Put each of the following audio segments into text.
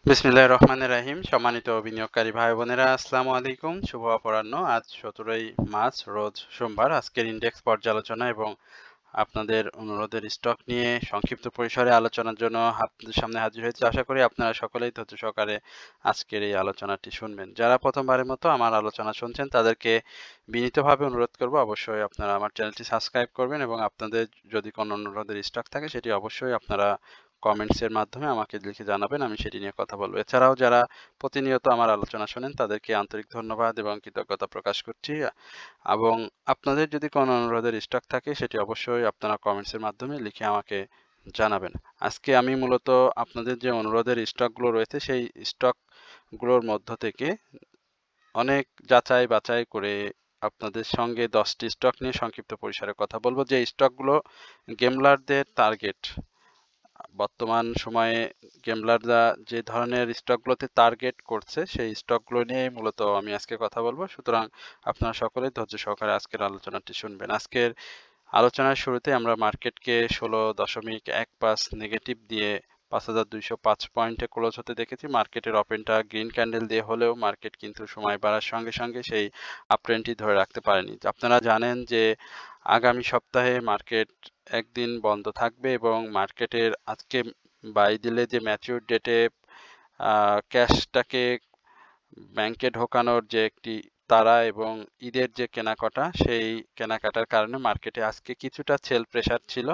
বিসমিল্লাহির রহমানির রহিম। সম্মানিত বিনিয়োগকারী ভাই বোনেরা, আসসালামু আলাইকুম। শুভ অপরাহ্ন। আজ ১৭ই মার্চ, রোজ সোমবার। আজকের ইন্ডেক্স পর্যালোচনা এবং আপনাদের অনুরোধের স্টক নিয়ে সংক্ষিপ্ত পরিসরে আলোচনার জন্য আপনাদের সামনে হাজির হয়েছি। আশা করি আপনারা সকলেই ধৈর্য সহকারে আজকের এই আলোচনাটি শুনবেন। যারা প্রথমবারের মতো আমার আলোচনা শুনছেন তাদেরকে বিনীতভাবে অনুরোধ করব, অবশ্যই আপনারা আমার চ্যানেলটি সাবস্ক্রাইব করবেন এবং আপনাদের যদি কোনো অনুরোধের স্টক থাকে সেটি অবশ্যই আপনারা কমেন্টসের মাধ্যমে আমাকে লিখে জানাবেন, আমি সেটি নিয়ে কথা বলবো। এছাড়াও যারা প্রতিনিয়ত আমার আলোচনা শোনেন তাদেরকে আন্তরিক ধন্যবাদ এবং কৃতজ্ঞতা প্রকাশ করছি। এবং আপনাদের যদি কোনো অনুরোধের স্টক থাকে সেটি অবশ্যই আপনারা কমেন্টসের মাধ্যমে লিখে আমাকে জানাবেন। আজকে আমি মূলত আপনাদের যে অনুরোধের স্টকগুলো রয়েছে সেই স্টকগুলোর মধ্য থেকে অনেক যাচাই বাছাই করে আপনাদের সঙ্গে 10টি স্টক নিয়ে সংক্ষিপ্ত পরিসরে কথা বলবো, যে স্টকগুলো গেমলারদের টার্গেট। বর্তমান সময়ে গেমলাররা যে ধরনের স্টকগুলোতে টার্গেট করছে সেই স্টকগুলো নিয়ে মূলত আমি আজকে কথা বলবো। সুতরাং আপনারা সকলে ধৈর্য সহকারে আজকের আলোচনাটি শুনবেন। আজকের আলোচনার শুরুতে আমরা মার্কেটকে 16.15 নেগেটিভ দিয়ে 5205 পয়েন্টে ক্লোজ হতে দেখেছি। মার্কেটের ওপেনটা গ্রিন ক্যান্ডেল দিয়ে হলেও মার্কেট কিন্তু সময় বাড়ার সঙ্গে সঙ্গে সেই আপট্রেন্ডটি ধরে রাখতে পারেনি। আপনারা জানেন যে আগামী সপ্তাহে মার্কেট একদিন বন্ধ থাকবে এবং মার্কেটের আজকে বাই দিলে যে ম্যাচিউর ডেটে ক্যাশটাকে ব্যাংকে ঢোকানোর যে একটি তাড়া এবং ঈদের যে কেনাকাটা, সেই কেনাকাটার কারণে মার্কেটে আজকে কিছুটা সেল প্রেসার ছিল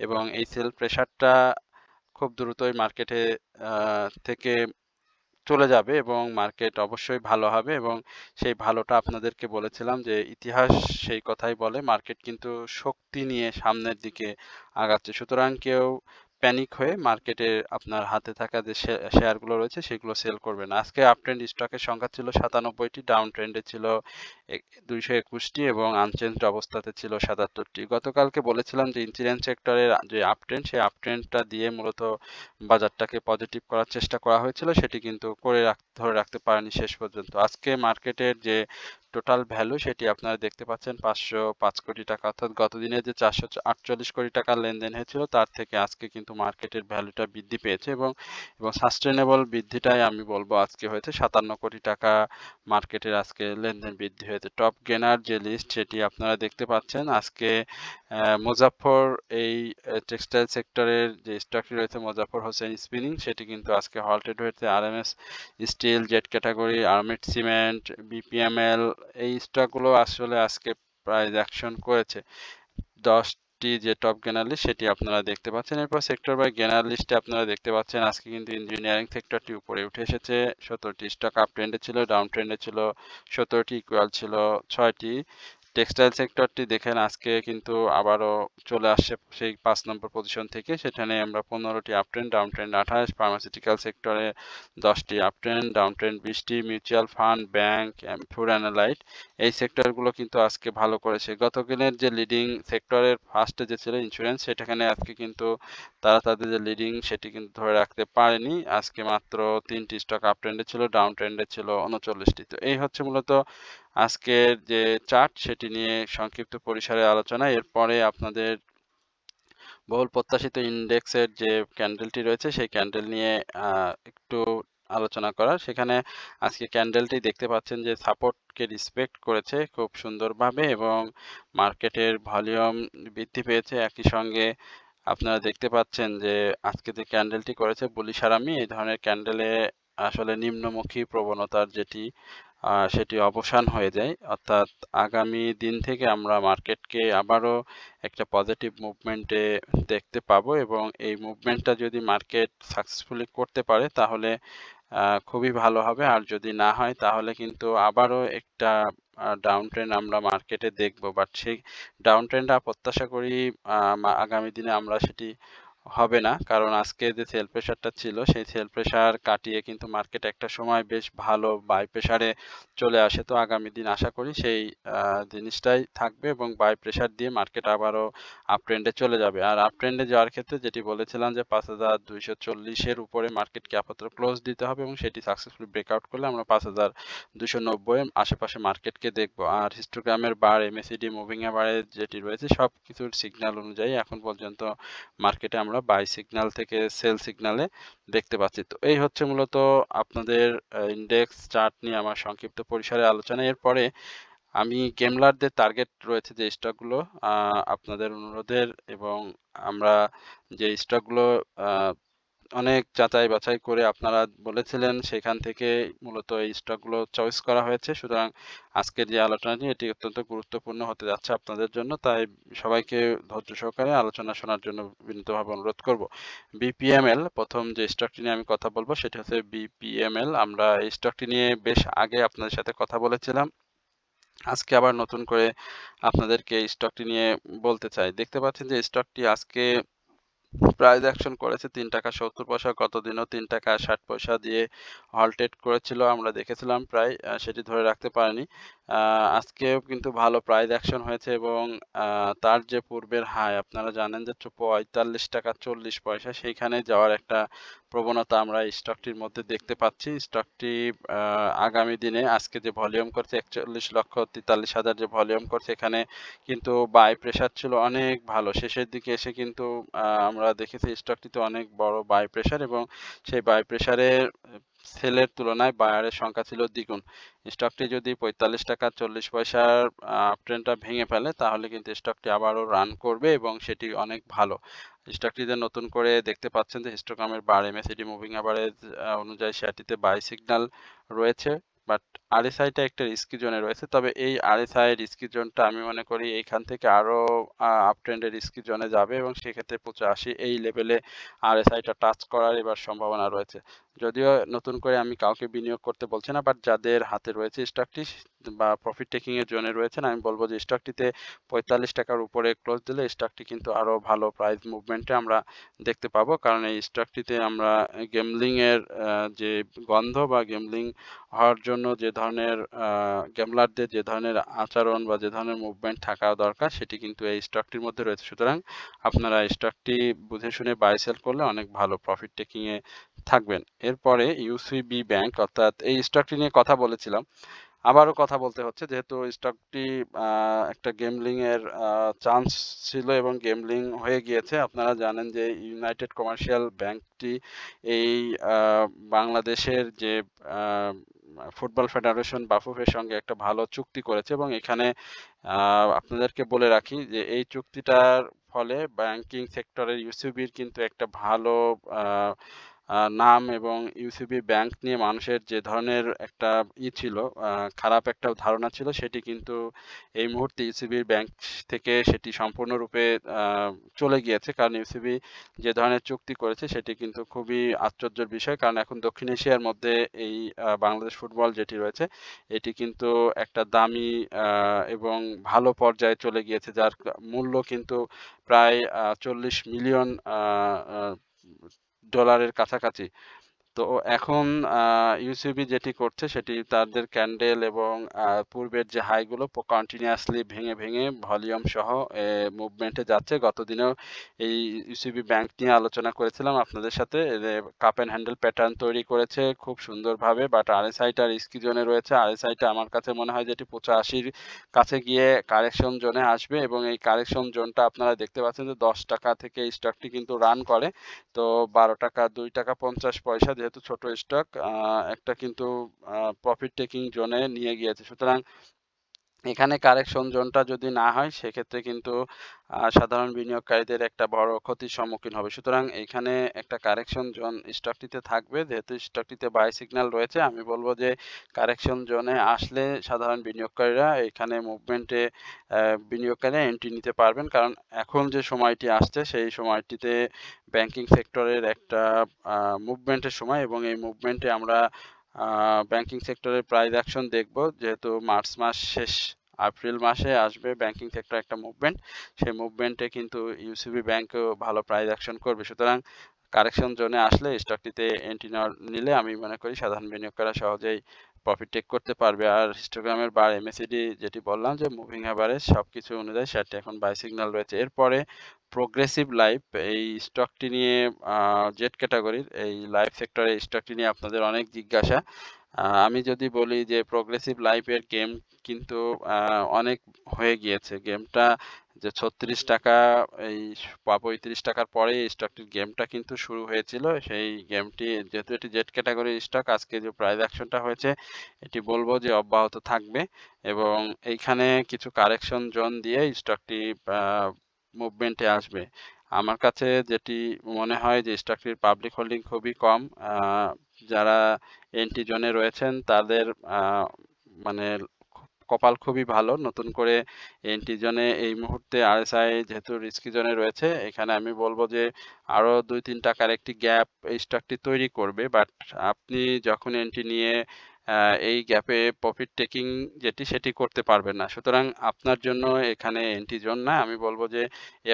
এবং এই সেল প্রেসারটা খুব দ্রুতই মার্কেটে থেকে চলে যাবে এবং মার্কেট অবশ্যই ভালো হবে। এবং সেই ভালোটা আপনাদেরকে বলেছিলাম যে ইতিহাস সেই কথাই বলে, মার্কেট কিন্তু শক্তি নিয়ে সামনের দিকে আগাচ্ছে। সুতরাং কেউ প্যানিক হয়ে মার্কেটে আপনার হাতে থাকা যে শেয়ারগুলো রয়েছে সেগুলো সেল করবে না। আজকে আপ ট্রেন্ড স্টকের সংখ্যা ছিল 97টি, ডাউন ট্রেন্ডে ছিল 221টি এবং আনচেঞ্জড অবস্থাতে ছিল 77টি। গতকালকে বলেছিলাম যে ইন্স্যুরেন্স সেক্টরের যে আপ ট্রেন্ড, সেই আপ ট্রেন্ডটা দিয়ে মূলত বাজারটাকে পজিটিভ করার চেষ্টা করা হয়েছিল, সেটি কিন্তু ধরে রাখতে পারেনি শেষ পর্যন্ত। আজকে মার্কেটের যে টোটাল ভ্যালু সেটি আপনারা দেখতে পাচ্ছেন 505 কোটি টাকা, অর্থাৎ গতদিনে যে 448 কোটি টাকার লেনদেন হয়েছিল তার থেকে আজকে কিন্তু মার্কেটের ভ্যালুটা বৃদ্ধি পেয়েছে এবং সাস্টেনেবল বৃদ্ধিটাই আমি বলবো আজকে হয়েছে। 57 কোটি টাকা মার্কেটের আজকে লেনদেন বৃদ্ধি হয়েছে। টপ গেনার যে লিস্ট সেটি আপনারা দেখতে পাচ্ছেন। আজকে মুজাফফর এই টেক্সটাইল সেক্টরের যে স্টকটি রয়েছে মুজাফফর হোসেন স্পিনিং, সেটি কিন্তু আজকে হল্টেড হয়েছে। RMS steel, Z category, armed cement, BPML, এই স্টকগুলো আসলে আজকে প্রাইস অ্যাকশন করেছে। 10টি যে টপ গেনার লিস্ট সেটি আপনারা দেখতে পাচ্ছেন। এরপর সেক্টর বাই গেনার লিস্টে আপনারা দেখতে পাচ্ছেন আজকে কিন্তু ইঞ্জিনিয়ারিং সেক্টরটি উপরে উঠে এসেছে। 17টি স্টক আপ ট্রেন্ডে ছিল, ডাউন ট্রেন্ডে ছিল 17টি, ইকুয়াল ছিল 6টি। টেক্সটাইল সেক্টরটি দেখেন আজকে কিন্তু আবারও চলে আসছে সেই 5 নম্বর পজিশন থেকে, সেখানে আমরা 15টি up trend, down trend 28। Pharmaceutical সেক্টরে 10টি আপ ট্রেন্ড, ডাউন ট্রেন্ড 20টি। Mutual fund, bank, food and এই সেক্টরগুলো কিন্তু আজকে ভালো করেছে। গতদিনের যে লিডিং সেক্টরের ফার্স্টে যে ছিল ইন্স্যুরেন্স, সেটাখানে আজকে কিন্তু তারা তাদের যে লিডিং সেটি কিন্তু ধরে রাখতে পারেনি। আজকে মাত্র 3টি স্টক আপ ট্রেন্ডে ছিল, ডাউন ট্রেন্ডে ছিল 39টি। তো এই হচ্ছে মূলত আজকের যে চার্ট সেটি নিয়ে সংক্ষিপ্ত পরিসরে আলোচনা। এরপরে আপনাদের বহুল প্রত্যাশিত ইন্ডেক্সের যে ক্যান্ডেলটি রয়েছে সেই ক্যান্ডেল নিয়ে একটু আলোচনা করার। সেখানে আজকে ক্যান্ডেলটি দেখতে পাচ্ছেন যে সাপোর্টকে রেসপেক্ট করেছে খুব সুন্দরভাবে এবং মার্কেটের ভলিউম বৃদ্ধি পেয়েছে। একই সঙ্গে আপনারা দেখতে পাচ্ছেন যে আজকে যে ক্যান্ডেলটি করেছে বুলিশ আরামি, এই ধরনের ক্যান্ডেলে আসলে নিম্নমুখী প্রবণতার সেটি অবসান হয়ে যায়। অর্থাৎ আগামী দিন থেকে আমরা মার্কেটকে আবারও একটা পজিটিভ মুভমেন্টে দেখতে পাবো এবং এই মুভমেন্টটা যদি মার্কেট সাকসেসফুলি করতে পারে তাহলে খুবই ভালো হবে। আর যদি না হয় তাহলে কিন্তু আবারও একটা ডাউন ট্রেন্ড আমরা মার্কেটে দেখবো। বাট সেই ডাউন ট্রেন্ডটা প্রত্যাশা করি আগামী দিনে আমরা সেটি হবে না, কারণ আজকে যে সেল প্রেসারটা ছিল সেই সেল প্রেসার কাটিয়ে কিন্তু মার্কেট একটা সময় বেশ ভালো বাই প্রেসারে চলে আসে। তো আগামী দিন আশা করি সেই জিনিসটাই থাকবে এবং বাই প্রেসার দিয়ে মার্কেট আবারও আপ ট্রেন্ডে চলে যাবে। আর আপ ট্রেন্ডে যাওয়ার ক্ষেত্রে যেটি বলেছিলাম যে 5240-এর উপরে মার্কেটকে আপাতত ক্লোজ দিতে হবে এবং সেটি সাকসেসফুলি ব্রেকআউট করলে আমরা 5290 এর আশেপাশে মার্কেটকে দেখব। আর হিস্টোগ্রামের বার, এমএসিডি মুভিং এভারেজ যেটি রয়েছে সব কিছুর সিগন্যাল অনুযায়ী এখন পর্যন্ত মার্কেটে আমরা আমরা বাই সিগন্যাল থেকে সেল সিগন্যালে দেখতে পাচ্ছি। তো এই হচ্ছে মূলত আপনাদের ইন্ডেক্স চার্ট নিয়ে আমার সংক্ষিপ্ত পরিসরে আলোচনা। এরপরে আমি গেমলারদের টার্গেট রয়েছে যে স্টকগুলো আপনাদের অনুরোধের এবং আমরা যে স্টকগুলো আ অনেক যাচাই বাছাই করে আপনারা বলেছিলেন সেখান থেকে মূলত এই স্টকগুলো চয়েস করা হয়েছে। সুতরাং আজকের যে আলোচনাটি এটি অত্যন্ত গুরুত্বপূর্ণ হতে যাচ্ছে আপনাদের জন্য। তাই সবাইকে ধৈর্য সহকারে আলোচনা শোনার জন্য বিনীতভাবে অনুরোধ করব। বিপিএমএল প্রথম যে স্টকটি নিয়ে আমি কথা বলব সেটি হচ্ছে বিপিএমএল। আমরা এই স্টকটি নিয়ে বেশ আগে আপনাদের সাথে কথা বলেছিলাম। আজকে আবার নতুন করে আপনাদেরকে এই স্টকটি নিয়ে বলতে চাই। দেখতে পাচ্ছেন যে স্টকটি আজকে প্রাইস অ্যাকশন করেছে ৳৩.৭০, গতদিনও ৳৩.৬০ দিয়ে হল্টেড করেছিল। আমরা দেখেছিলাম প্রায় সেটি ধরে রাখতে পারেনি। আ আজকেও কিন্তু ভালো প্রাইস অ্যাকশন হয়েছে এবং তার যে পূর্বের হাই আপনারা জানেন যে ৳৪৫.৪০ সেইখানে যাওয়ার একটা প্রবণতা আমরা এই স্টকটির মধ্যে দেখতে পাচ্ছি। স্টকটি আ আগামী দিনে আজকে যে ভলিউম করছে ৪১,৪৩,০০০ যে ভলিউম করছে এখানে কিন্তু বাই প্রেশার ছিল অনেক ভালো। শেষের দিকে এসে কিন্তু আমরা দেখেছি স্টকটিতে অনেক বড় বাই প্রেশার এবং সেই বাই প্রেশারের সেলের তুলনায় বায়ারের সংখ্যা ছিল দ্বিগুণ। স্টকটি যদি ৳৪৫.৪০ আপট্রেন্ডটা ভেঙে ফেলে তাহলে কিন্তু স্টকটি আবারও রান করবে এবং সেটি অনেক ভালো। স্টকটিতে নতুন করে দেখতে পাচ্ছেন যে হিস্টোগ্রামের বার এমএসিডি মুভিং এভারেজ অনুযায়ী শেয়ারটিতে বাই সিগন্যাল রয়েছে। বাট RSI টা একটা রিস্কি জোনে রয়েছে। তবে এই RSI রিস্কি জোনটা আমি মনে করি এইখান থেকে আরো আপট্রেন্ডে রিস্কি জোনে যাবে এবং সেক্ষেত্রে ৮৫ এই লেভেলে RSI টা টাচ করার এবার সম্ভাবনা রয়েছে। যদিও নতুন করে আমি কাউকে বিনিয়োগ করতে বলছি না, বাট যাদের হাতে রয়েছে স্টকটি বা প্রফিট টেকিং এর জোনে রয়েছেন আমি বলব যে স্টকটিতে ৳৪৫ উপরে ক্লোজ দিলে স্টকটি কিন্তু আরো ভালো প্রাইস মুভমেন্টে আমরা দেখতে পাবো। কারণ এই স্টকটিতে আমরা গ্যাম্বলিং এর যে গন্ধ বা গ্যাম্বলিং হওয়ার জন্য যে ধরনের গ্যামলারদের যে ধরনের আচরণ বা যে ধরনের মুভমেন্ট থাকা দরকার সেটি কিন্তু এই স্টকটির মধ্যে রয়েছে। সুতরাং আপনারা স্টকটি বুঝে শুনে বাই সেল করলে অনেক ভালো প্রফিট টেকিং এ থাকবেন। এরপরে ইউসিবি ব্যাংক অর্থাৎ এই স্টকটি নিয়ে কথা বলেছিলাম। আবারও কথা বলতে হচ্ছে যেহেতু স্টকটি একটা গেমলিং এর চান্স ছিল এবং গেমলিং হয়ে গিয়েছে। আপনারা জানেন যে ইউনাইটেড কমার্শিয়াল ব্যাংকটি এই আ বাংলাদেশের যে আ ফুটবল ফেডারেশন বাফুফের সঙ্গে একটা ভালো চুক্তি করেছে এবং এখানে আ আপনাদেরকে বলে রাখি যে এই চুক্তিটার ফলে ব্যাংকিং সেক্টরের ইউসিবির কিন্তু একটা ভালো আ আ নাম এবং ইউসিবি ব্যাংক নিয়ে মানুষের যে ধরনের একটা ছিল, আ খারাপ একটা ধারণা ছিল সেটি কিন্তু এই মুহূর্তে ইউসিবির ব্যাংক থেকে সেটি সম্পূর্ণরূপে আ চলে গিয়েছে। কারণ ইউসিবি যে ধরনের চুক্তি করেছে সেটি কিন্তু খুবই আশ্চর্যের বিষয়। কারণ এখন দক্ষিণ এশিয়ার মধ্যে এই বাংলাদেশ ফুটবল যেটি রয়েছে এটি কিন্তু একটা দামি এবং ভালো পর্যায়ে চলে গিয়েছে। যার মূল্য কিন্তু প্রায় $৪০ মিলিয়ন আ আ ডলারের কাছাকাছি। তো এখন আ ইউসিবি যেটি করছে সেটি তাদের ক্যান্ডেল এবং পূর্বের যে হাই গুলো কন্টিনিউয়াসলি ভেঙে ভলিউম সহ মুভমেন্টে যাচ্ছে। গতদিনেও এই ইউসিবি ব্যাংক নিয়ে আলোচনা করেছিলাম আপনাদের সাথে। কাপ অ্যান্ড হ্যান্ডেল প্যাটার্ন তৈরি করেছে খুব সুন্দরভাবে। বাট RSI টা রিস্কি জোনে রয়েছে। RSI টা আমার কাছে মনে হয় যে এটি ৮৫ র কাছে গিয়ে কারেকশন জোনে আসবে এবং এই কারেকশন জোনটা আপনারা দেখতে পাচ্ছেন যে ৳১০ থেকে এই স্টকটি কিন্তু রান করে। তো ৳১২, ৳২.৫০ যেহেতু ছোট স্টক একটা কিন্তু প্রফিট টেকিং জোনে নিয়ে গিয়েছে। সুতরাং এখানে কারেকশন জোনটা যদি না হয় সেক্ষেত্রে কিন্তু সাধারণ বিনিয়োগকারীদের একটা বড় ক্ষতির সম্মুখীন হবে। সুতরাং এখানে একটা কারেকশন জোন স্টকটিতে থাকবে। যেহেতু স্টকটিতে বাই সিগন্যাল রয়েছে আমি বলব যে কারেকশন জোনে আসলে সাধারণ বিনিয়োগকারীরা এখানে মুভমেন্টে বিনিয়োগকারীরা এন্ট্রি নিতে পারবেন। কারণ এখন যে সময়টি আসছে সেই সময়টিতে ব্যাংকিং সেক্টরের একটা মুভমেন্টের সময় এবং এই মুভমেন্টে আমরা ব্যাংকিং সেক্টরের প্রাইস অ্যাকশন দেখব। যেহেতু মার্চ মাস শেষ, এপ্রিল মাসে আসবে ব্যাংকিং সেক্টরে একটা মুভমেন্ট। সেই মুভমেন্টে কিন্তু ইউসিবি ব্যাংকও ভালো প্রাইস অ্যাকশন করবে। সুতরাং কারেকশন জোনে আসলে স্টকটিতে এন্ট্রি নিলে আমি মনে করি সাধারণ বিনিয়োগকারীরা সহজেই প্রফিট টেক করতে পারবে। আর হিস্টোগ্রামের বার এমএসিডি যেটি বললাম যে মুভিং এভারেজ সবকিছু অনুযায়ী শেয়ারটি এখন বাই সিগন্যাল রয়েছে। এরপরে প্রোগ্রেসিভ লাইফ এই স্টকটি নিয়ে জেড ক্যাটাগরির এই লাইফ সেক্টরের স্টকটি নিয়ে আপনাদের অনেক জিজ্ঞাসা। আমি যদি বলি যে প্রোগ্রেসিভ লাইফের গেম কিন্তু অনেক হয়ে গিয়েছে। গেমটা যে ৳৩৬ এই বা ৳৩৫ পরে এই স্টকটির গেমটা কিন্তু শুরু হয়েছিল। সেই গেমটি যেহেতু এটি জেড ক্যাটেগরির স্টক, আজকে যে প্রাইস অ্যাকশনটা হয়েছে এটি বলব যে অব্যাহত থাকবে এবং এইখানে কিছু কারেকশন জোন দিয়ে স্টকটি আ মুভমেন্টে আসবে। আমার কাছে যেটি মনে হয় যে স্টকটির পাবলিক হোল্ডিং খুবই কম। যারা এন্ট্রি জোনে রয়েছেন তাদের মানে কপাল খুবই ভালো। নতুন করে এন্ট্রি জোনে এই মুহূর্তে RSI যেহেতু রিস্কি জোনে রয়েছে, এখানে আমি বলব যে আরো ৳২-৩ একটি গ্যাপ এই স্টকটি তৈরি করবে। বাট আপনি যখন এন্ট্রি নিয়ে এই গ্যাপে প্রফিট টেকিং সেটি করতে পারবেন না। সুতরাং আপনার জন্য এখানে এন্ট্রি জোন না। আমি বলব যে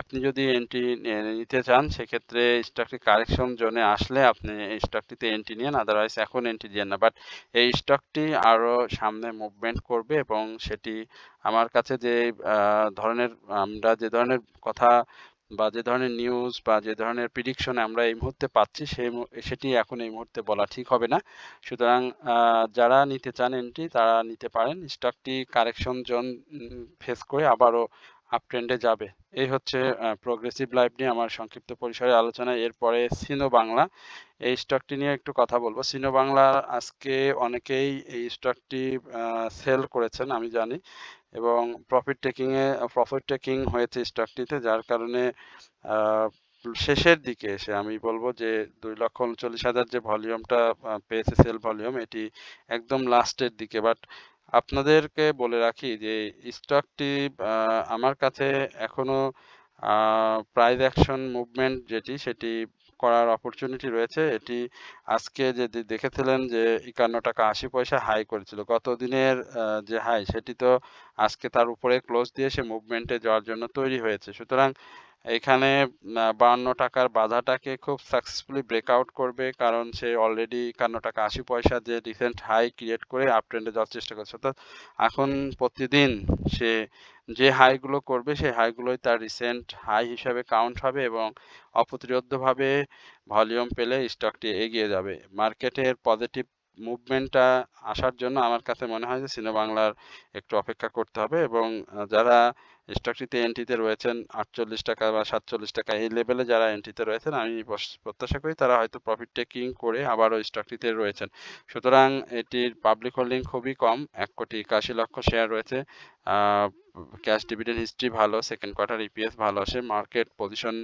আপনি যদি এন্ট্রি নিতে চান সেক্ষেত্রে স্টকটি কারেকশন জোনে আসলে আপনি এই স্টকটিতে এন্ট্রি নিয়েন। আদারওয়াইজ এখন এন্ট্রি দিয়েন না। বাট এই স্টকটি আরো সামনে মুভমেন্ট করবে এবং সেটি আমার কাছে যে ধরনের আমরা যে ধরনের কথা বা যে ধরনের নিউজ বা যে ধরনের প্রিডিকশন আমরা এই মুহূর্তে পাচ্ছি সেটি এখন এই মুহূর্তে বলা ঠিক হবে না। সুতরাং যারা নিতে চান এন্ট্রি তারা নিতে পারেন। স্টকটি কারেকশন জোন ফেস করে আবারও আপ ট্রেন্ডে যাবে। এই হচ্ছে প্রোগ্রেসিভ লাইফ নিয়ে আমার সংক্ষিপ্ত পরিসরে আলোচনা। এরপরে সিনো বাংলা, এই স্টকটি নিয়ে একটু কথা বলবো। সিনো বাংলা আজকে অনেকেই এই স্টকটি সেল করেছেন আমি জানি এবং প্রফিট টেকিং হয়েছে স্টকটিতে, যার কারণে শেষের দিকে এসে আমি বলবো যে 2,39,000 যে ভলিউমটা পেয়েছে সেল ভলিউম, এটি একদম লাস্টের দিকে। বাট আপনাদেরকে বলে রাখি যে স্টকটি আমার কাছে এখনো প্রাইস অ্যাকশন মুভমেন্ট সেটি করার অপরচুনিটি রয়েছে। এটি আজকে যে দেখেছিলেন যে ৳৫১.৮০ হাই করেছিল, গত দিনের যে হাই সেটি তো আজকে তার উপরে ক্লোজ দিয়ে সে মুভমেন্টে যাওয়ার জন্য তৈরি হয়েছে। সুতরাং এখানে ৳৫২ বাধাটাকে খুব সাকসেসফুলি ব্রেকআউট করবে, কারণ সে অলরেডি ৳৫১.৮০ যে রিসেন্ট হাই ক্রিয়েট করে আপ ট্রেন্ডে যাওয়ার চেষ্টা করছে। অর্থাৎ এখন প্রতিদিন সে যে হাইগুলো করবে সেই হাইগুলোই তার রিসেন্ট হাই হিসাবে কাউন্ট হবে এবং অপ্রতিরোধ্যভাবে ভলিউম পেলে স্টকটি এগিয়ে যাবে। মার্কেটের পজিটিভ মুভমেন্টটা আসার জন্য আমার কাছে মনে হয় যে সিনো বাংলার একটু অপেক্ষা করতে হবে এবং যারা স্টকটিতে এন্ট্রিতে রয়েছেন ৳৪৮ বা ৳৪৭ এই লেভেলে যারা এন্ট্রিতে রয়েছেন, আমি প্রত্যাশা করি তারা হয়তো প্রফিট টেকিং করে আবারও স্টকটিতে রয়েছেন। সুতরাং এটির পাবলিক হোল্ডিং খুবই কম, ১,৮১,০০,০০০ শেয়ার রয়েছে। ক্যাশ ডিভিডেন্ড হিস্ট্রি ভালো, সেকেন্ড কোয়ার্টার ইপিএস ভালো আসে। মার্কেট পজিশন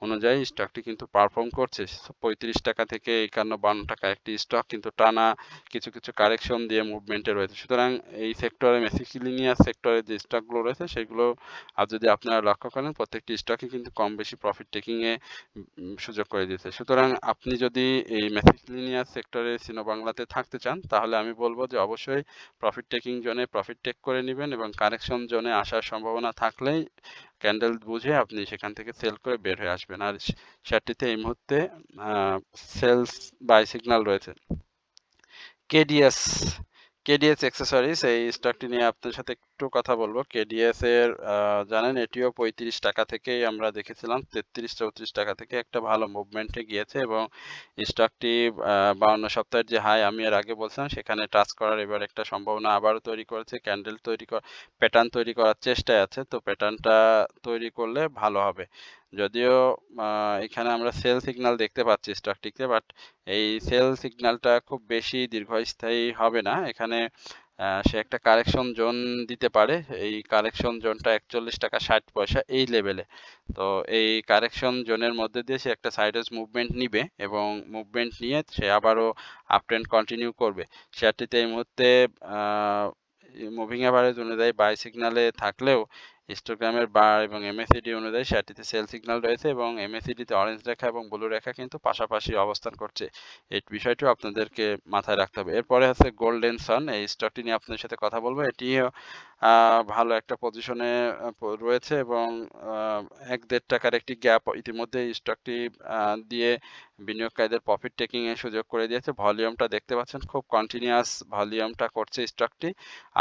অনুযায়ী স্টকটি কিন্তু পারফর্ম করছে। ৳৩৫ থেকে ৳৫১-৫২ একটি স্টক কিন্তু টানা কিছু কারেকশন দিয়ে মুভমেন্টে রয়েছে। সুতরাং এই সেক্টরে মেসিলিনিয়াস সেক্টরে যে স্টকগুলো রয়েছে সেগুলো যদি আপনারা লক্ষ্য করেন প্রত্যেকটি স্টকই কিন্তু কম বেশি প্রফিট টেকিং এ সুযোগ করে দিয়েছে। সুতরাং আপনি যদি এই মেসিলিনিয়াস সেক্টরে সিনো বাংলাতে থাকতে চান তাহলে আমি বলব যে অবশ্যই প্রফিট টেকিং জোনে প্রফিট টেক করে নিবেন এবং কারেকশন জোনে আসার সম্ভাবনা থাকলেই ক্যান্ডেল বুঝে আপনি সেখান থেকে সেল করে বের হয়ে আসবেন। আর শেয়ারটিতে এই মুহূর্তে সেলস বাই সিগন্যাল রয়েছে। কেডিএস কেডিএস অ্যাক্সেসরিজ, এই স্টকটি নিয়ে আপনার সাথে একটু কথা বলবো। কেডিএস এর জানেন এটিও ৳৩৫ থেকেই আমরা দেখেছিলাম ৳৩৩-৩৪ থেকে একটা ভালো মুভমেন্টে গিয়েছে এবং স্টকটি ৫২ সপ্তাহের যে হাই আমি এর আগে বলছিলাম সেখানে টাচ করার এবার একটা সম্ভাবনা আবারও তৈরি করেছে। ক্যান্ডেল প্যাটার্ন তৈরি করার চেষ্টায় আছে। তো প্যাটার্নটা তৈরি করলে ভালো হবে। যদিও এখানে আমরা সেল সিগন্যাল দেখতে পাচ্ছি স্টকটিতে, বাট এই সেল সিগন্যালটা খুব বেশি দীর্ঘস্থায়ী হবে না। এখানে সে একটা কারেকশন জোন দিতে পারে। এই কারেকশন জোনটা ৳৪১.৬০ এই লেভেলে। তো এই কারেকশন জোনের মধ্যে দিয়ে সে একটা সাইডওয়েজ মুভমেন্ট নিবে এবং মুভমেন্ট নিয়ে সে আবারও আপ ট্রেন্ড কন্টিনিউ করবে। শেয়ারটিতে এই মুহূর্তে মুভিং এভারেজ অনুযায়ী বাই সিগন্যালে থাকলেও হিস্টোগ্রামের বার এবং এমএসিডি অনুযায়ী শেয়ারটিতে সেল সিগন্যাল রয়েছে এবং এমএসিডিতে অরেঞ্জ রেখা এবং ব্লু রেখা কিন্তু পাশাপাশি অবস্থান করছে। এই বিষয়টিও আপনাদেরকে মাথায় রাখতে হবে। এরপরে আছে গোল্ডেন সান, এই স্টকটি নিয়ে আপনাদের সাথে কথা বলবো। এটিও ভালো একটা পজিশনে রয়েছে এবং ৳১-১.৫ একটি গ্যাপ ইতিমধ্যে এই স্টকটি দিয়ে বিনিয়োগকারীদের প্রফিট টেকিং এর সুযোগ করে দিয়েছে। ভলিউমটা দেখতে পাচ্ছেন খুব কন্টিনিউয়াস ভলিউমটা করছে স্টকটি।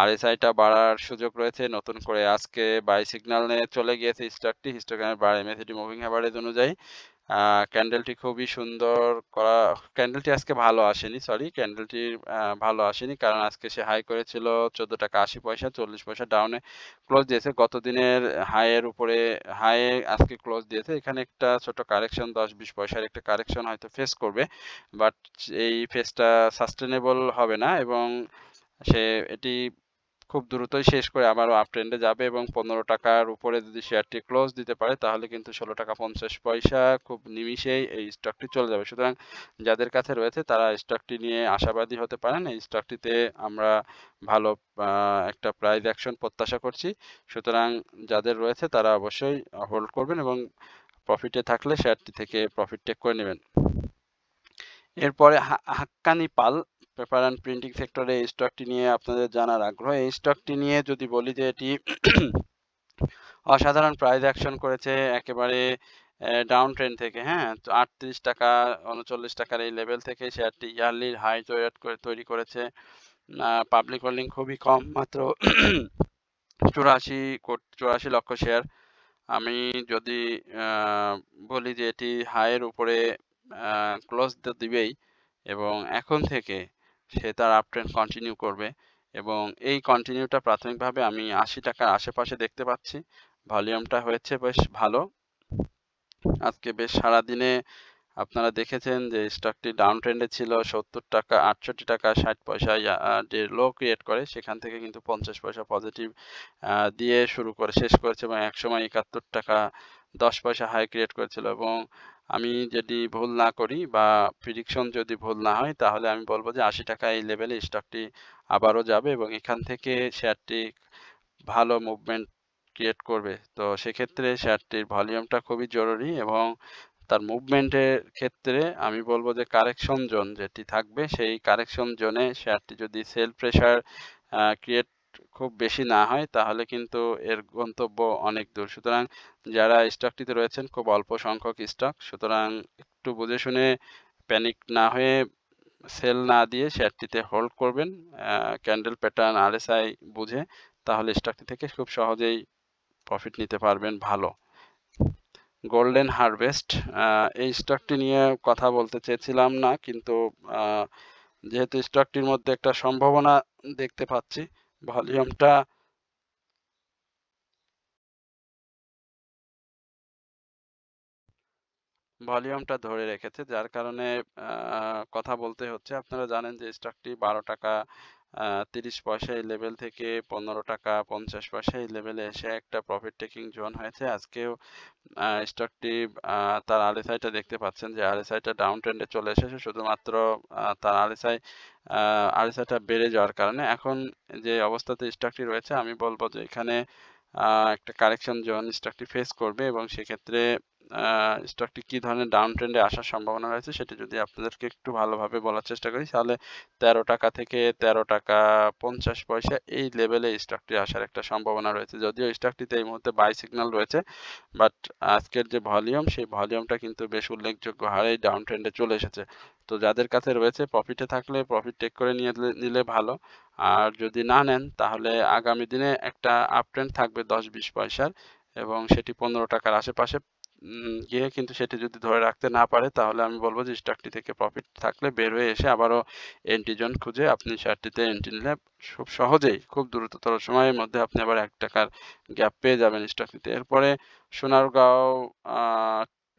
আরএসআইটা বাড়ার সুযোগ রয়েছে। নতুন করে আজকে বাই সিগন্যাল নিয়ে চলে গিয়েছে স্টকটি হিস্টোগ্রামের বার এমএসিডি মুভিং এভারেজ অনুযায়ী। ক্যান্ডেলটি খুবই সুন্দর করা। ক্যান্ডেলটি আজকে ভালো আসেনি, সরি, ক্যান্ডেলটি ভালো আসেনি, কারণ আজকে সে হাই করেছিল 14 টাকা 80 পয়সা, 40 পয়সা ডাউনে ক্লোজ দিয়েছে। গত দিনের হাইয়ের উপরে হাইয়ে আজকে ক্লোজ দিয়েছে। এখানে একটা ছোট কারেকশন 10-20 পয়সার একটা কারেকশন হয়তো ফেস করবে, বাট এই ফেসটা সাস্টেনেবল হবে না এবং সে এটি খুব দ্রুতই শেষ করে আবারও আপ ট্রেন্ডে যাবে এবং 15 টাকার উপরে যদি শেয়ারটি ক্লোজ দিতে পারে তাহলে কিন্তু 16 টাকা 50 পয়সা খুব নিমিষেই এই স্টকটি চলে যাবে। সুতরাং যাদের কাছে রয়েছে তারা স্টকটি নিয়ে আশাবাদী হতে পারেন। এই স্টকটিতে আমরা ভালো একটা প্রাইস অ্যাকশন প্রত্যাশা করছি। সুতরাং যাদের রয়েছে তারা অবশ্যই হোল্ড করবেন এবং প্রফিটে থাকলে শেয়ারটি থেকে প্রফিট টেক করে নেবেন। এরপরে হাক্কানি পাল পেপার অ্যান্ড প্রিন্টিং সেক্টরে এই স্টকটি নিয়ে আপনাদের জানার আগ্রহ। এই স্টকটি নিয়ে যদি বলি যে এটি অসাধারণ প্রাইস অ্যাকশন করেছে একেবারে ডাউন ট্রেন্ড থেকে, হ্যাঁ, তো 38 টাকা 39 টাকার এই লেভেল থেকে শেয়ারটি ইয়ারলি হাই তৈরি করেছে। পাবলিক হোল্ডিং খুবই কম, মাত্র 84 লক্ষ শেয়ার। আমি যদি বলি যে এটি হাইয়ের উপরে ক্লোজ দিবেই এবং এখন থেকে সে তার আপ ট্রেন্ড কন্টিনিউ করবে এবং এই কন্টিনিউটা প্রাথমিকভাবে আমি 80 টাকার আশেপাশে দেখতে পাচ্ছি। ভলিউমটা হয়েছে বেশ ভালো। আজকে বেশ সারাদিনে আপনারা দেখেছেন যে স্টকটি ডাউন ট্রেন্ডে ছিল, 70 টাকা 68 টাকা 60 পয়সায় যে লো ক্রিয়েট করে সেখান থেকে কিন্তু 50 পয়সা পজিটিভ দিয়ে শুরু করে শেষ করেছে এবং একসময় 71 টাকা 10 পয়সা হাই ক্রিয়েট করেছিল এবং আমি যদি ভুল না করি বা প্রিডিকশন যদি ভুল না হয় তাহলে আমি বলবো যে 80 টাকা এই লেভেলে স্টকটি আবারও যাবে এবং এখান থেকে শেয়ারটি ভালো মুভমেন্ট ক্রিয়েট করবে। তো সেক্ষেত্রে শেয়ারটির ভলিউমটা খুবই জরুরি এবং তার মুভমেন্টের ক্ষেত্রে আমি বলবো যে কারেকশন জোন যেটি থাকবে সেই কারেকশন জোনে শেয়ারটি যদি সেল প্রেসার ক্রিয়েট খুব বেশি না হয় তাহলে কিন্তু এর গন্তব্য অনেক দূর। সুতরাং যারা স্টকটিতে রয়েছেন খুব অল্প সংখ্যক স্টক, সুতরাং একটু বুঝে শুনে প্যানিক না হয়ে সেল না দিয়ে শেয়ারটিতে হোল্ড করবেন ক্যান্ডেল প্যাটার্ন আরএসআই বুঝে, তাহলে স্টকটি থেকে খুব সহজেই প্রফিট নিতে পারবেন ভালো। গোল্ডেন হারভেস্ট এই স্টকটি নিয়ে কথা বলতে চেয়েছিলাম না, কিন্তু যেহেতু স্টকটির মধ্যে একটা সম্ভাবনা দেখতে পাচ্ছি, ভলিউমটা ধরে রেখেছে, যার কারণে কথা বলতে হচ্ছে। আপনারা জানেন যে স্টকটি 12 টাকা 30 পয়সা এই লেভেল থেকে 15 টাকা 50 পয়সা এই লেভেলে এসে একটা প্রফিট টেকিং জোন হয়েছে। আজকেও স্টকটি তার আরএসআইটা দেখতে পাচ্ছেন যে আরএসআইটা ডাউন ট্রেন্ডে চলে এসেছে, শুধুমাত্র তার আরএসআইটা বেড়ে যাওয়ার কারণে এখন যে অবস্থাতে স্টকটি রয়েছে আমি বলবো যে এখানে একটা কারেকশন জোন স্টকটি ফেস করবে এবং সেক্ষেত্রে স্টকটি কি ধরনের ডাউন ট্রেন্ডে আসার সম্ভাবনা রয়েছে সেটা যদি আপনাদেরকে একটু ভালোভাবে বলার চেষ্টা করি তাহলে 13 টাকা থেকে 13 টাকা 50 পয়সা এই লেভেলে স্টকটি আসার একটা সম্ভাবনা রয়েছে। যদিও স্টকটিতে এই মুহূর্তে বাই সিগন্যাল রয়েছে, বাট আজকের যে ভলিউম সেই ভলিউমটা কিন্তু বেশ উল্লেখযোগ্য হারেই ডাউন ট্রেন্ডে চলে এসেছে। তো যাদের কাছে রয়েছে প্রফিটে থাকলে প্রফিট টেক করে নিলে ভালো, আর যদি না নেন তাহলে আগামী দিনে একটা আপ ট্রেন্ড থাকবে 10-20 পয়সার এবং সেটি 15 টাকার আশেপাশে গিয়ে কিন্তু সেটি যদি ধরে রাখতে না পারে তাহলে আমি বলবো যে স্টকটি থেকে প্রফিট থাকলে বের হয়ে এসে আবারও এন্ট্রি জোন খুঁজে আপনি শেয়ারটিতে এন্ট্রি নিলে খুব সহজেই খুব দ্রুততর সময়ের মধ্যে আপনি আবার 1 টাকার গ্যাপ পেয়ে যাবেন স্টকটিতে। এরপরে সোনারগাঁও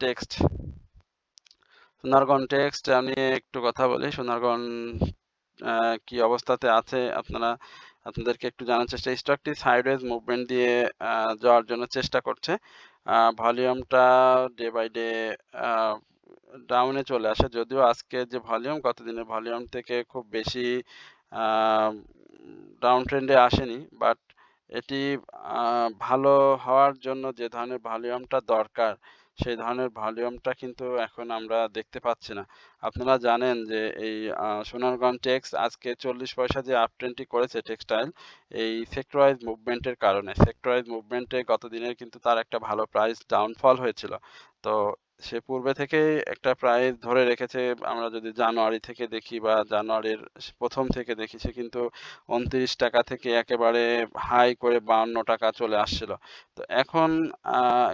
টেক্সট সোনারগাঁও টেক্সট নিয়ে একটু কথা বলি। সোনারগাঁও কি অবস্থাতে আছে আপনাদেরকে একটু জানার চেষ্টা। স্টকটি সাইডওয়েজ মুভমেন্ট দিয়ে যাওয়ার জন্য চেষ্টা করছে। ভলিউমটা ডে বাই ডে ডাউনে চলে আসে, যদিও আজকে যে ভলিউম গত দিনের ভলিউম থেকে খুব বেশি ডাউন ট্রেন্ডে আসেনি, বাট এটি ভালো হওয়ার জন্য যে ধরনের ভলিউমটা দরকার সেই ধরনের ভলিউমটা কিন্তু এখন আমরা দেখতে পাচ্ছি না। আপনারা জানেন যে এই সোনারগাঁও টেক্স আজকে 40 পয়সা যে আপ ট্রেন্ডটি করেছে টেক্সটাইল, এই সেক্টর ওয়াইজ মুভমেন্টের কারণে। সেক্টর ওয়াইজ মুভমেন্টে গত দিনের কিন্তু তার একটা ভালো প্রাইস ডাউনফল হয়েছিল। তো সে পূর্বে থেকেই একটা প্রাইস ধরে রেখেছে। আমরা যদি জানুয়ারি থেকে দেখি বা জানুয়ারির প্রথম থেকে দেখি সে কিন্তু 29 টাকা থেকে একেবারে হাই করে 52 টাকা চলে আসছিল। তো এখন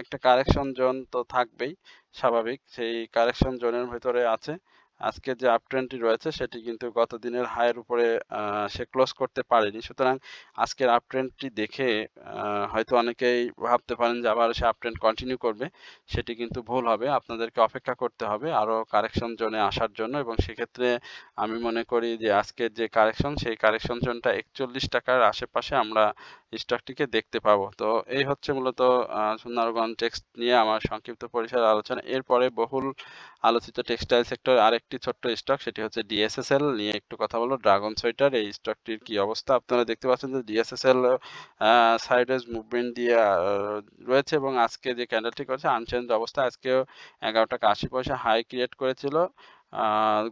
একটা কারেকশন জোন তো থাকবেই, স্বাভাবিক সেই কারেকশন জোনের ভেতরে আছে। আজকে যে আপ ট্রেন্ডটি রয়েছে সেটি কিন্তু গত দিনের হাইয়ের উপরে সে ক্লোজ করতে পারেনি। সুতরাং আজকের আপ ট্রেন্ডটি দেখে হয়তো অনেকেই ভাবতে পারেন যে আবার সে আপ ট্রেন্ড কন্টিনিউ করবে। সেটি কিন্তু ভুল হবে। আপনাদেরকে অপেক্ষা করতে হবে আরো কারেকশন জোনে আসার জন্য এবং সেক্ষেত্রে আমি মনে করি যে আজকের যে কারেকশন সেই কারেকশন জোনটা ৳৪১ র আশেপাশে আমরা স্টকটিকে দেখতে পাবো। তো এই হচ্ছে মূলত সুন্দরবন টেক্সট নিয়ে আমার সংক্ষিপ্ত পরিসরের আলোচনা। এরপরে বহুল আলোচিত টেক্সটাইল সেক্টর আরেকটি ছোট্ট স্টক সেটি হচ্ছে ডিএসএসএল নিয়ে একটু কথা বলবো। ড্রাগন সোয়েটার এই স্টকটির কি অবস্থা? আপনারা দেখতে পাচ্ছেন যে ডিএসএসএল সাইডওয়েজ মুভমেন্ট দিয়ে রয়েছে এবং আজকে যে ক্যান্ডেলটি করেছে আনচেঞ্জ অবস্থায় আজকেও ৳১১.৮০ হাই ক্রিয়েট করেছিল।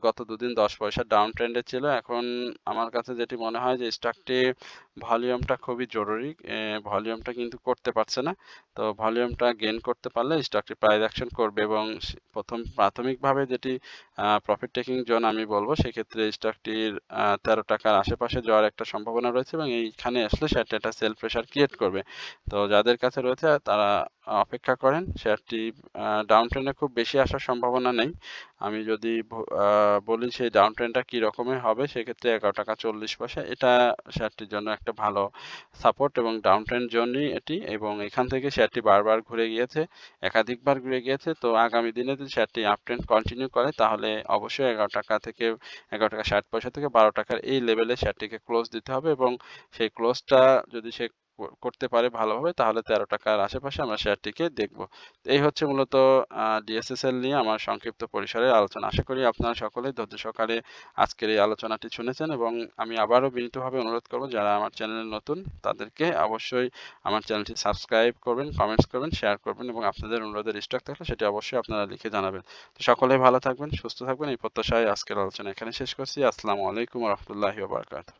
গত দুদিন ১০ পয়সা ডাউন ট্রেন্ডে ছিল। এখন আমার কাছে যেটি মনে হয় যে স্টকটি ভলিউমটা খুবই জরুরি। ভলিউমটা কিন্তু করতে পারছে না। তো ভলিউমটা গেইন করতে পারলে স্টকটি প্রাইস অ্যাকশন করবে এবং প্রাথমিকভাবে যেটি প্রফিট টেকিং জোন আমি বলবো সেক্ষেত্রে স্টকটির ৳১৩ র আশেপাশে যাওয়ার একটা সম্ভাবনা রয়েছে এবং এইখানে আসলে সেটা একটা সেল প্রেশার ক্রিয়েট করবে। তো যাদের কাছে রয়েছে তারা অপেক্ষা করেন। শেয়ারটি ডাউন ট্রেন্ডে খুব বেশি আসার সম্ভাবনা নেই। আমি যদি বলি সেই ডাউন ট্রেন্ডটা কি রকমের হবে সেক্ষেত্রে ৳১১.৪০ এটা শেয়ারটির জন্য একটা ভালো সাপোর্ট এবং ডাউন ট্রেন্ড জোনই এটি এবং এখান থেকে শেয়ারটি বারবার ঘুরে গিয়েছে, একাধিকবার ঘুরে গিয়েছে। তো আগামী দিনে যদি শেয়ারটি আপ ট্রেন্ড কন্টিনিউ করে তাহলে অবশ্যই ৳১১ থেকে ৳১১.৬০ থেকে ৳১২ এই লেভেলে শেয়ারটিকে ক্লোজ দিতে হবে এবং সেই ক্লোজটা যদি সে করতে পারে ভালোভাবে তাহলে ৳১৩ র আশেপাশে আমরা শেয়ারটিকে দেখব। এই হচ্ছে মূলত ডিএসএসএল নিয়ে আমার সংক্ষিপ্ত পরিসরের আলোচনা। আশা করি আপনারা সকলেই ধৈর্য সহকারে আজকের এই আলোচনাটি শুনেছেন এবং আমি আবারও বিনীতভাবে অনুরোধ করব যারা আমার চ্যানেলে নতুন তাদেরকে অবশ্যই আমার চ্যানেলটি সাবস্ক্রাইব করবেন, কমেন্টস করবেন, শেয়ার করবেন এবং আপনাদের অনুরোধের স্টক থাকলে সেটি অবশ্যই আপনারা লিখে জানাবেন। তো সকলেই ভালো থাকবেন, সুস্থ থাকবেন এই প্রত্যাশায় আজকের আলোচনা এখানে শেষ করছি। আসসালামু আলাইকুম ওয়া রাহমাতুল্লাহি ওয়া বারাকাতুহু।